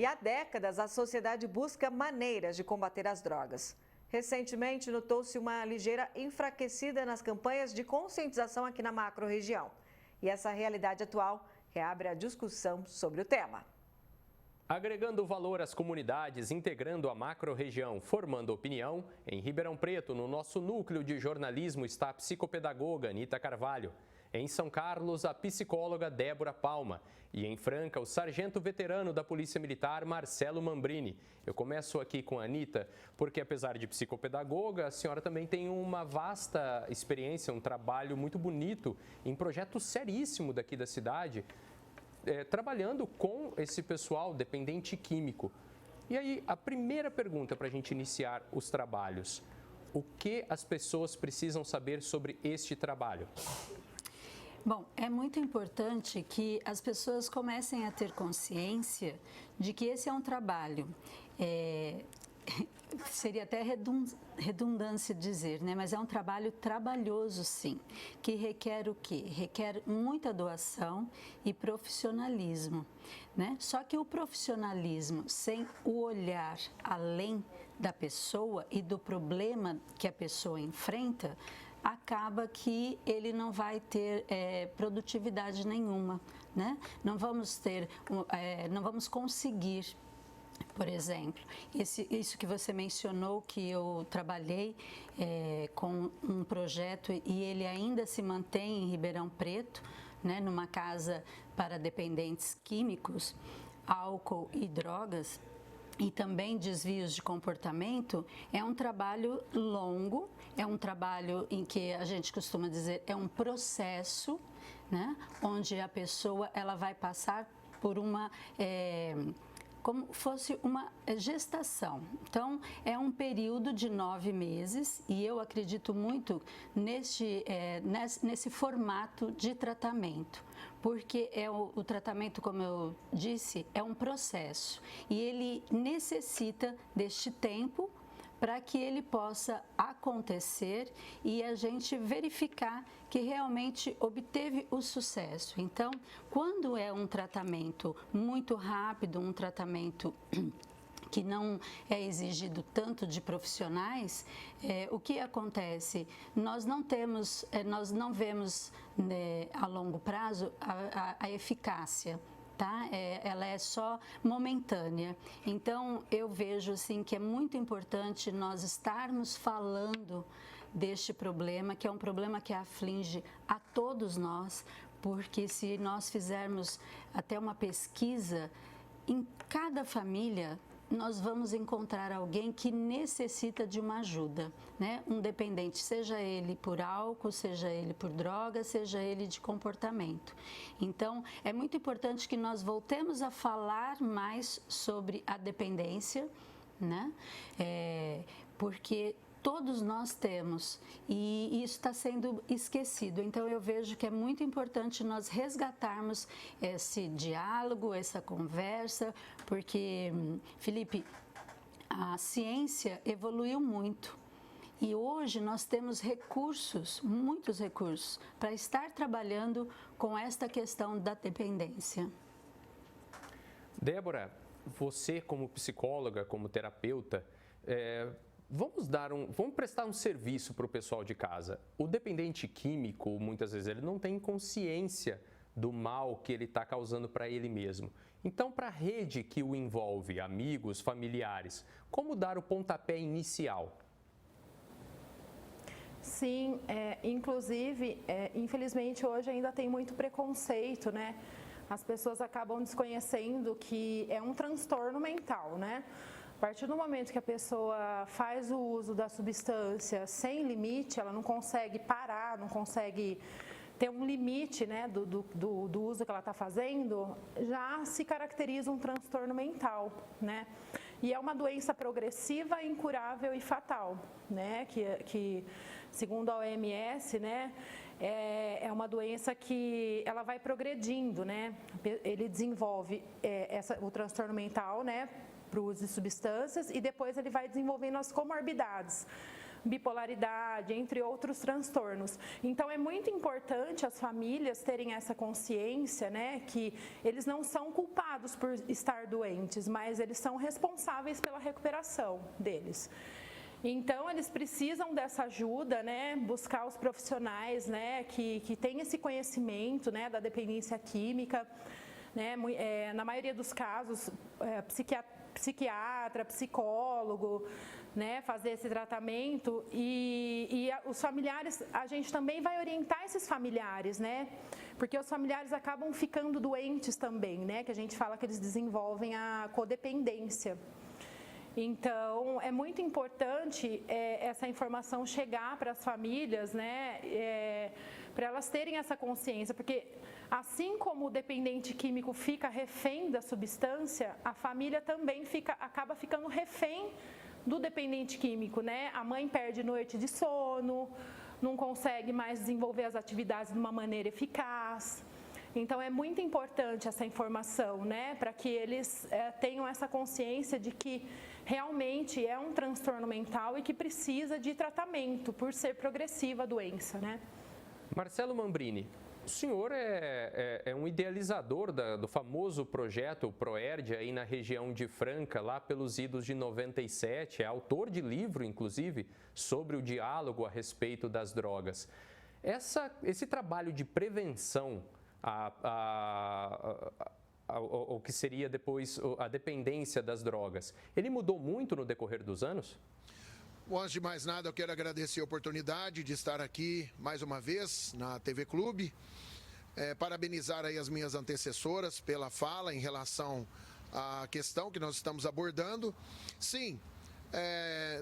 E há décadas, a sociedade busca maneiras de combater as drogas. Recentemente, notou-se uma ligeira enfraquecida nas campanhas de conscientização aqui na macro-região. E essa realidade atual reabre a discussão sobre o tema. Agregando valor às comunidades, integrando a macro-região, formando opinião, em Ribeirão Preto, no nosso núcleo de jornalismo, está a psicopedagoga Anita Carvalho. Em São Carlos, a psicóloga Débora Palma. E em Franca, o sargento veterano da Polícia Militar, Marcelo Mambrini. Eu começo aqui com a Anita, porque apesar de psicopedagoga, a senhora também tem uma vasta experiência, um trabalho muito bonito em projeto seríssimo daqui da cidade, trabalhando com esse pessoal dependente químico. E aí, a primeira pergunta para a gente iniciar os trabalhos: o que as pessoas precisam saber sobre este trabalho? Bom, é muito importante que as pessoas comecem a ter consciência de que esse é um trabalho, seria até redundância dizer, né? Mas é um trabalho trabalhoso, sim, que requer o quê? Requer muita doação e profissionalismo, né? Só que o profissionalismo sem o olhar além da pessoa e do problema que a pessoa enfrenta, acaba que ele não vai ter produtividade nenhuma, né? Não vamos conseguir. Por exemplo, isso que você mencionou, que eu trabalhei com um projeto e ele ainda se mantém em Ribeirão Preto, né, numa casa para dependentes químicos, álcool e drogas, e também desvios de comportamento, é um trabalho longo, é um trabalho em que a gente costuma dizer é um processo, né, onde a pessoa ela vai passar por uma como fosse uma gestação. Então, é um período de 9 meses e eu acredito muito nesse formato de tratamento, porque o tratamento, como eu disse, é um processo e ele necessita deste tempo para que ele possa acontecer e a gente verificar que realmente obteve o sucesso. Então, quando é um tratamento muito rápido, um tratamento que não é exigido tanto de profissionais, o que acontece? Nós não vemos a longo prazo a eficácia. Tá? Ela é só momentânea. Então, eu vejo assim, que é muito importante nós estarmos falando deste problema, que é um problema que aflige a todos nós, porque se nós fizermos até uma pesquisa, em cada família nós vamos encontrar alguém que necessita de uma ajuda, né? Um dependente, seja ele por álcool, seja ele por droga, seja ele de comportamento. Então, é muito importante que nós voltemos a falar mais sobre a dependência, né? Porque todos nós temos e isso está sendo esquecido. Então, eu vejo que é muito importante nós resgatarmos esse diálogo, essa conversa, porque, Felipe, a ciência evoluiu muito e hoje nós temos recursos, muitos recursos, para estar trabalhando com esta questão da dependência. Débora, você como psicóloga, como terapeuta, vamos prestar um serviço para o pessoal de casa. O dependente químico, muitas vezes, ele não tem consciência do mal que ele está causando para ele mesmo. Então, para a rede que o envolve, amigos, familiares, como dar o pontapé inicial? Sim, inclusive, infelizmente, hoje ainda tem muito preconceito, né? As pessoas acabam desconhecendo que é um transtorno mental, né? A partir do momento que a pessoa faz o uso da substância sem limite, ela não consegue parar, não consegue ter um limite, né, do uso que ela está fazendo, já se caracteriza um transtorno mental, né? E é uma doença progressiva, incurável e fatal, né? Que segundo a OMS, né, é uma doença que ela vai progredindo, né? Ele desenvolve o transtorno mental, né, para o uso de substâncias e depois ele vai desenvolvendo as comorbidades. bipolaridade, entre outros transtornos. Então é muito importante as famílias terem essa consciência, né, que eles não são culpados por estar doentes, mas eles são responsáveis pela recuperação deles. Então, eles precisam dessa ajuda, né, buscar os profissionais, né, que têm esse conhecimento, né, da dependência química, né, na maioria dos casos, psiquiatra, psicólogo, né, fazer esse tratamento e os familiares, a gente também vai orientar esses familiares, né, porque os familiares acabam ficando doentes também, né, que a gente fala que eles desenvolvem a codependência. Então, é muito importante essa informação chegar para as famílias, né, para elas terem essa consciência, porque assim como o dependente químico fica refém da substância, a família também acaba ficando refém do dependente químico, né? A mãe perde noite de sono, não consegue mais desenvolver as atividades de uma maneira eficaz. Então, é muito importante essa informação, né, para que eles tenham essa consciência de que realmente é um transtorno mental e que precisa de tratamento por ser progressiva a doença, né? Marcelo Mambrini, o senhor é um idealizador do famoso projeto, o ProERD, aí na região de Franca, lá pelos idos de 97, é autor de livro, inclusive, sobre o diálogo a respeito das drogas. Esse trabalho de prevenção o que seria depois a dependência das drogas, ele mudou muito no decorrer dos anos? Bom, antes de mais nada, eu quero agradecer a oportunidade de estar aqui mais uma vez na TV Clube, parabenizar aí as minhas antecessoras pela fala em relação à questão que nós estamos abordando. Sim,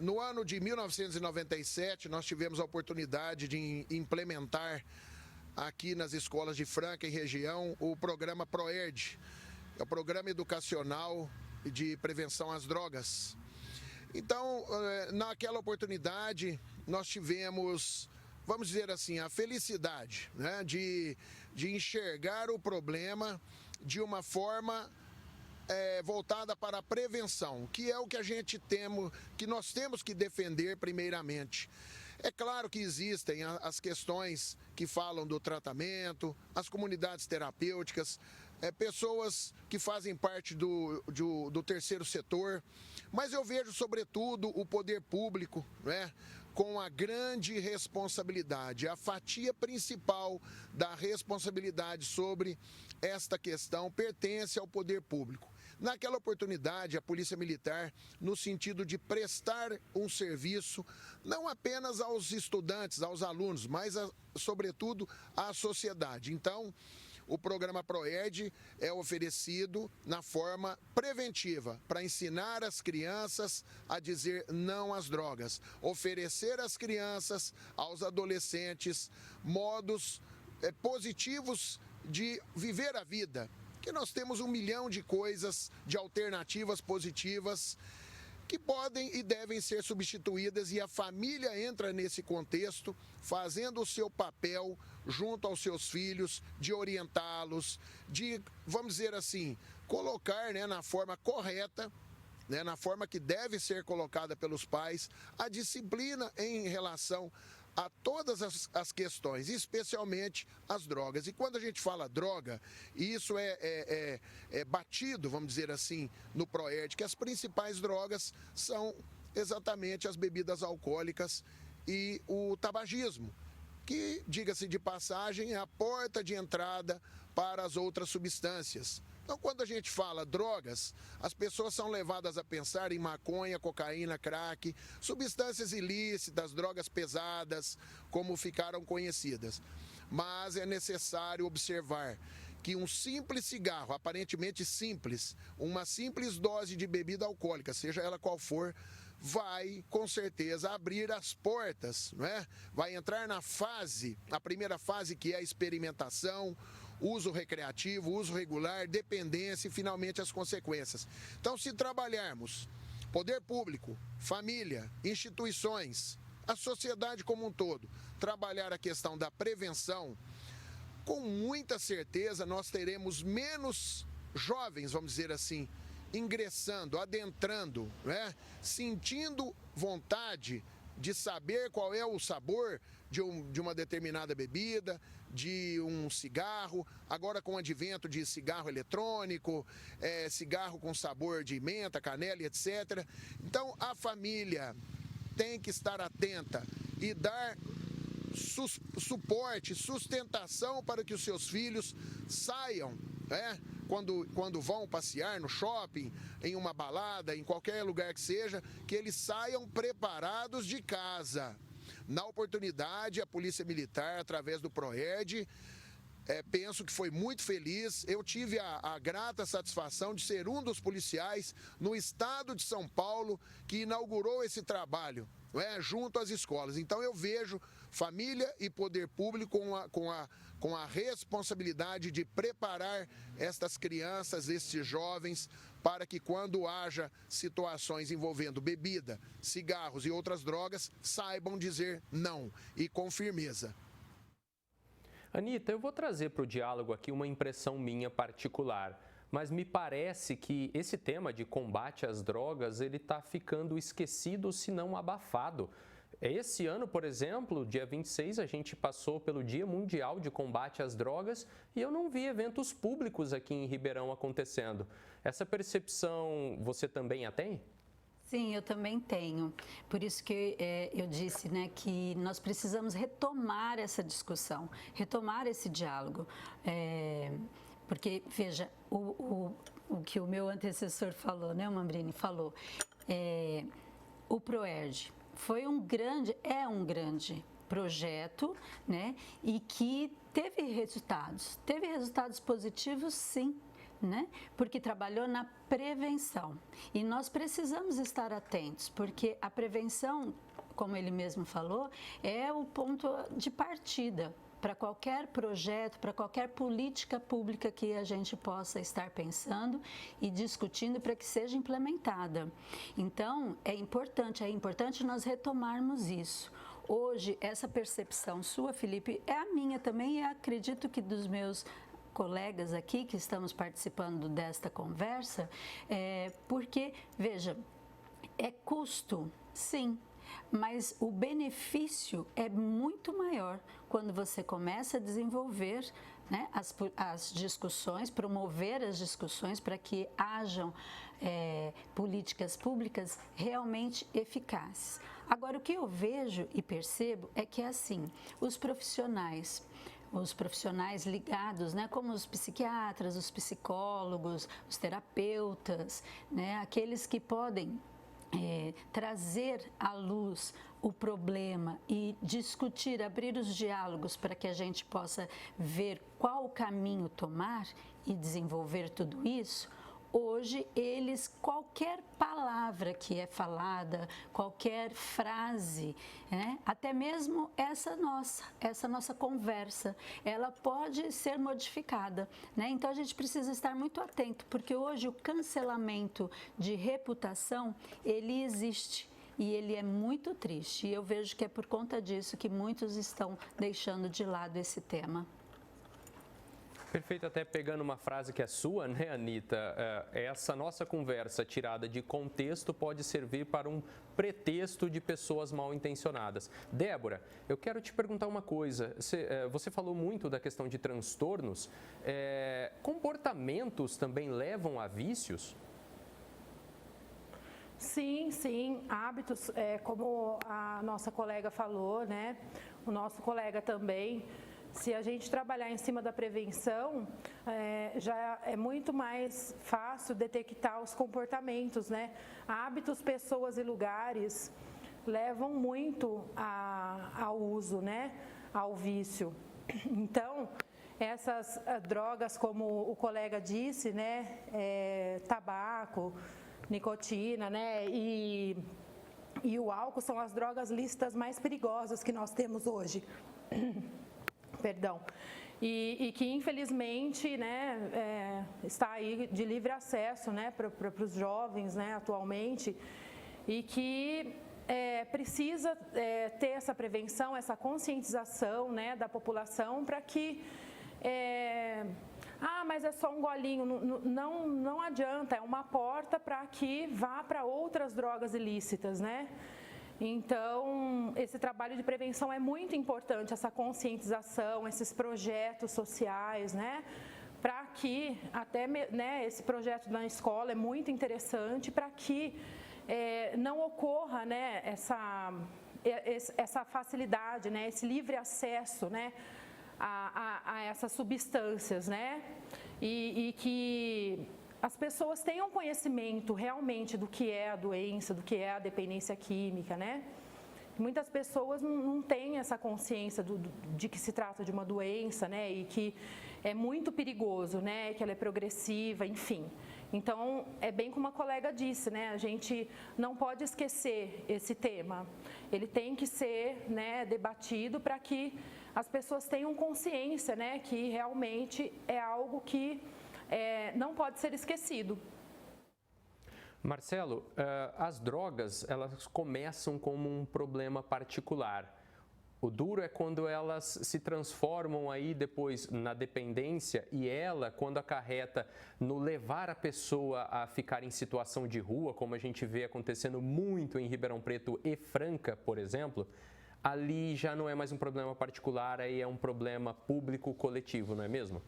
no ano de 1997, nós tivemos a oportunidade de implementar aqui nas escolas de Franca e região o programa ProERD, é o Programa Educacional de Prevenção às Drogas. Então, naquela oportunidade, nós tivemos, vamos dizer assim, a felicidade, né, de enxergar o problema de uma forma voltada para a prevenção, que é o que que nós temos que defender primeiramente. É claro que existem as questões que falam do tratamento, as comunidades terapêuticas, pessoas que fazem parte do terceiro setor, mas eu vejo, sobretudo, o poder público, né, com a grande responsabilidade, a fatia principal da responsabilidade sobre esta questão pertence ao poder público. Naquela oportunidade, a Polícia Militar, no sentido de prestar um serviço, não apenas aos estudantes, aos alunos, mas, sobretudo, à sociedade. Então, o programa ProERD é oferecido na forma preventiva, para ensinar as crianças a dizer não às drogas, oferecer às crianças, aos adolescentes, modos positivos de viver a vida. Que nós temos 1 milhão de coisas, de alternativas positivas que podem e devem ser substituídas, e a família entra nesse contexto, fazendo o seu papel junto aos seus filhos, de orientá-los, de, vamos dizer assim, colocar, né, na forma correta, né, na forma que deve ser colocada pelos pais, a disciplina em relação a todas as questões, especialmente as drogas. E quando a gente fala droga, isso é batido, vamos dizer assim, no ProERD, que as principais drogas são exatamente as bebidas alcoólicas e o tabagismo, que, diga-se de passagem, é a porta de entrada para as outras substâncias. Então, quando a gente fala drogas, as pessoas são levadas a pensar em maconha, cocaína, crack, substâncias ilícitas, drogas pesadas, como ficaram conhecidas. Mas é necessário observar que um simples cigarro, aparentemente simples, uma simples dose de bebida alcoólica, seja ela qual for, vai, com certeza, abrir as portas, não é? Vai entrar na primeira fase, que é a experimentação, uso recreativo, uso regular, dependência e, finalmente, as consequências. Então, se trabalharmos, poder público, família, instituições, a sociedade como um todo, trabalhar a questão da prevenção, com muita certeza nós teremos menos jovens, vamos dizer assim, ingressando, adentrando, né? Sentindo vontade de saber qual é o sabor de uma determinada bebida, de um cigarro, agora com o advento de cigarro eletrônico, cigarro com sabor de menta, canela, etc. Então, a família tem que estar atenta e dar suporte, sustentação para que os seus filhos saiam, quando vão passear no shopping, em uma balada, em qualquer lugar que seja, que eles saiam preparados de casa. Na oportunidade, a Polícia Militar, através do PROERD, penso que foi muito feliz. Eu tive a grata satisfação de ser um dos policiais no estado de São Paulo que inaugurou esse trabalho, junto às escolas. Então eu vejo família e poder público com a responsabilidade de preparar estas crianças, estes jovens, para que quando haja situações envolvendo bebida, cigarros e outras drogas, saibam dizer não e com firmeza. Anita, eu vou trazer para o diálogo aqui uma impressão minha particular, mas me parece que esse tema de combate às drogas, ele está ficando esquecido, se não abafado. Esse ano, por exemplo, dia 26, a gente passou pelo Dia Mundial de Combate às Drogas e eu não vi eventos públicos aqui em Ribeirão acontecendo. Essa percepção você também a tem? Sim, eu também tenho. Por isso que eu disse, que nós precisamos retomar essa discussão, retomar esse diálogo. Porque, veja, o que o meu antecessor falou, o Mambrini falou, o PROERD é um grande projeto, e que teve resultados positivos, sim. Porque trabalhou na prevenção. E nós precisamos estar atentos, porque a prevenção, como ele mesmo falou, é o ponto de partida para qualquer projeto, para qualquer política pública que a gente possa estar pensando e discutindo para que seja implementada. Então, é importante nós retomarmos isso. Hoje, essa percepção sua, Felipe, é a minha também e acredito que dos meus colegas aqui que estamos participando desta conversa, porque, veja, é custo, sim, mas o benefício é muito maior quando você começa a desenvolver as discussões, promover as discussões para que hajam políticas públicas realmente eficazes. Agora, o que eu vejo e percebo é que, assim, os profissionais ligados, como os psiquiatras, os psicólogos, os terapeutas, aqueles que podem trazer à luz o problema e discutir, abrir os diálogos para que a gente possa ver qual o caminho tomar e desenvolver tudo isso. Hoje, qualquer palavra que é falada, qualquer frase, até mesmo essa nossa conversa, ela pode ser modificada. Então, a gente precisa estar muito atento, porque hoje o cancelamento de reputação, ele existe. E ele é muito triste. E eu vejo que é por conta disso que muitos estão deixando de lado esse tema. Perfeito, até pegando uma frase que é sua, Anita? Essa nossa conversa tirada de contexto pode servir para um pretexto de pessoas mal intencionadas. Débora, eu quero te perguntar uma coisa. Você falou muito da questão de transtornos. Comportamentos também levam a vícios? Sim, hábitos, como a nossa colega falou, o nosso colega também. Se a gente trabalhar em cima da prevenção, já é muito mais fácil detectar os comportamentos, Hábitos, pessoas e lugares levam muito ao uso, ao vício. Então, essas drogas, como o colega disse, tabaco, nicotina, e o álcool são as drogas lícitas mais perigosas que nós temos hoje. Perdão. E que, infelizmente, está aí de livre acesso, para os jovens, atualmente, e que precisa ter essa prevenção, essa conscientização, da população para que mas é só um golinho, não adianta, é uma porta para que vá para outras drogas ilícitas, Então, esse trabalho de prevenção é muito importante, essa conscientização, esses projetos sociais, né? Para que, até né, esse projeto na escola é muito interessante, para que não ocorra, né, essa facilidade, né, esse livre acesso, né, a essas substâncias, né? E que as pessoas tenham conhecimento realmente do que é a doença, do que é a dependência química, né? Muitas pessoas não têm essa consciência de que se trata de uma doença, né? E que é muito perigoso, né? Que ela é progressiva, enfim. Então, é bem como a colega disse, né? A gente não pode esquecer esse tema. Ele tem que ser, né, debatido para que as pessoas tenham consciência, né? Que realmente é algo que não pode ser esquecido. Marcelo, as drogas, elas começam como um problema particular. O duro é quando elas se transformam aí depois na dependência e ela, quando acarreta no levar a pessoa a ficar em situação de rua, como a gente vê acontecendo muito em Ribeirão Preto e Franca, por exemplo, ali já não é mais um problema particular, aí é um problema público coletivo, não é mesmo?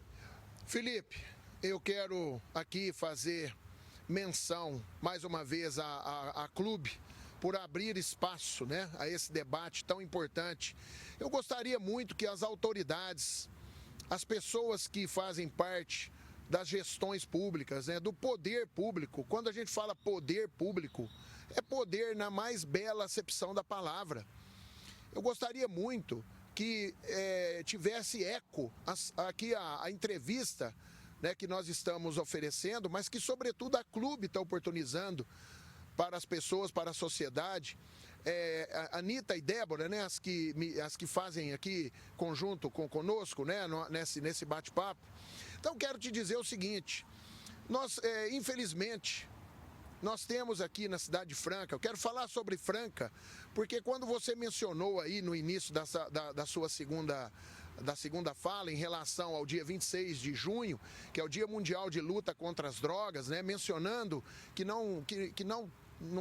Felipe, eu quero aqui fazer menção, mais uma vez, a clube, por abrir espaço, né, a esse debate tão importante. Eu gostaria muito que as autoridades, as pessoas que fazem parte das gestões públicas, né, do poder público, quando a gente fala poder público, é poder na mais bela acepção da palavra. Eu gostaria muito que tivesse eco aqui a entrevista, né, que nós estamos oferecendo, mas que, sobretudo, a clube está oportunizando para as pessoas, para a sociedade. A Anitta e Débora, né, as que fazem aqui conjunto conosco, né, nesse bate-papo. Então, quero te dizer o seguinte, nós, infelizmente, nós temos aqui na cidade de Franca, eu quero falar sobre Franca, porque quando você mencionou aí no início da sua segunda fala em relação ao dia 26 de junho, que é o Dia Mundial de Luta contra as Drogas, né, mencionando que não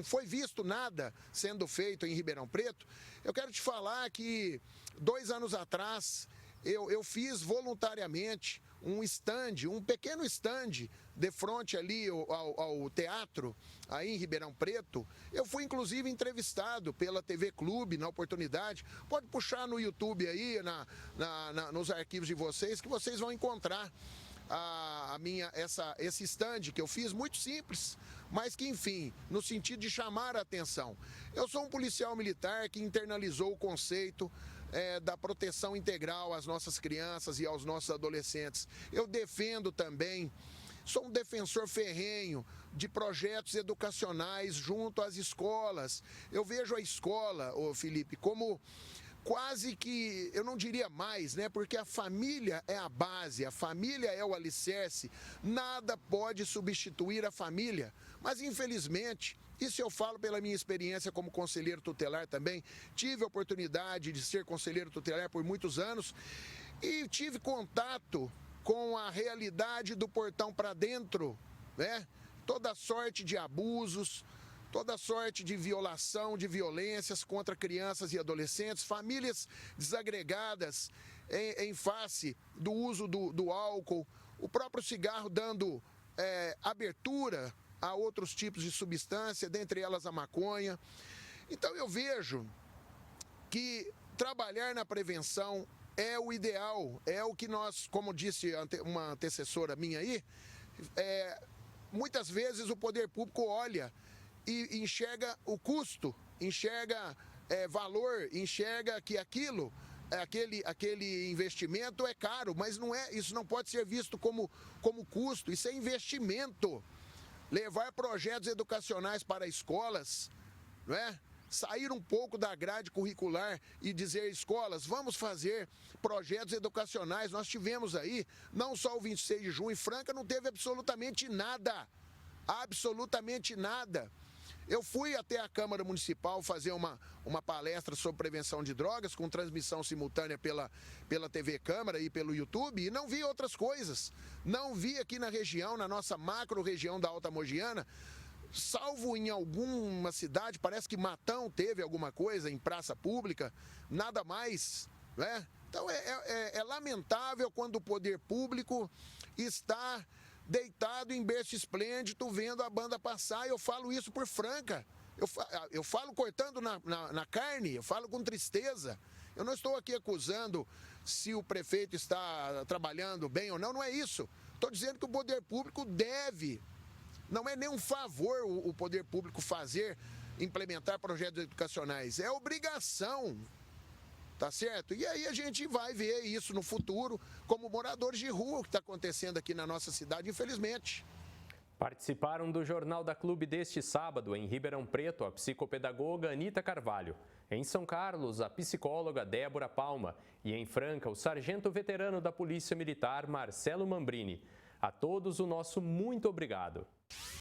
foi visto nada sendo feito em Ribeirão Preto, eu quero te falar que 2 anos atrás eu fiz voluntariamente um pequeno stand de frente ali ao teatro, aí em Ribeirão Preto. Eu fui inclusive entrevistado pela TV Clube na oportunidade. Pode puxar no YouTube aí, nos arquivos de vocês, que vocês vão encontrar esse stand que eu fiz, muito simples, mas que, enfim, no sentido de chamar a atenção. Eu sou um policial militar que internalizou o conceito da proteção integral às nossas crianças e aos nossos adolescentes. Eu defendo também, sou um defensor ferrenho de projetos educacionais junto às escolas. Eu vejo a escola, Felipe, como quase que, eu não diria mais, né? Porque a família é a base, a família é o alicerce, nada pode substituir a família. Mas, infelizmente, isso eu falo pela minha experiência como conselheiro tutelar também, tive a oportunidade de ser conselheiro tutelar por muitos anos e tive contato com a realidade do portão para dentro, né? Toda sorte de abusos, toda sorte de violação, de violências contra crianças e adolescentes, famílias desagregadas em face do uso do álcool, o próprio cigarro dando abertura a outros tipos de substância, dentre elas a maconha. Então eu vejo que trabalhar na prevenção é o ideal, é o que nós, como disse uma antecessora minha aí, muitas vezes o poder público olha e enxerga o custo, enxerga valor, enxerga que aquele investimento é caro, mas não é, isso não pode ser visto como custo, isso é investimento. Levar projetos educacionais para escolas, não é? Sair um pouco da grade curricular e dizer, escolas, vamos fazer projetos educacionais. Nós tivemos aí, não só o 26 de junho, Franca não teve absolutamente nada, absolutamente nada. Eu fui até a Câmara Municipal fazer uma palestra sobre prevenção de drogas, com transmissão simultânea pela TV Câmara e pelo YouTube, e não vi outras coisas. Não vi aqui na região, na nossa macro região da Alta Mogiana, salvo em alguma cidade, parece que Matão teve alguma coisa em praça pública, nada mais, né? Então é lamentável quando o poder público está deitado em berço esplêndido, vendo a banda passar, e eu falo isso por franca. Eu falo cortando na carne, eu falo com tristeza. Eu não estou aqui acusando se o prefeito está trabalhando bem ou não, não é isso. Estou dizendo que o poder público deve, não é nem um favor o poder público implementar projetos educacionais, é obrigação, tá certo? E aí a gente vai ver isso no futuro, como moradores de rua, o que está acontecendo aqui na nossa cidade, infelizmente. Participaram do Jornal da Clube deste sábado, em Ribeirão Preto, a psicopedagoga Anita Carvalho. Em São Carlos, a psicóloga Débora Palma. E em Franca, o sargento veterano da Polícia Militar, Marcelo Mambrini. A todos o nosso muito obrigado.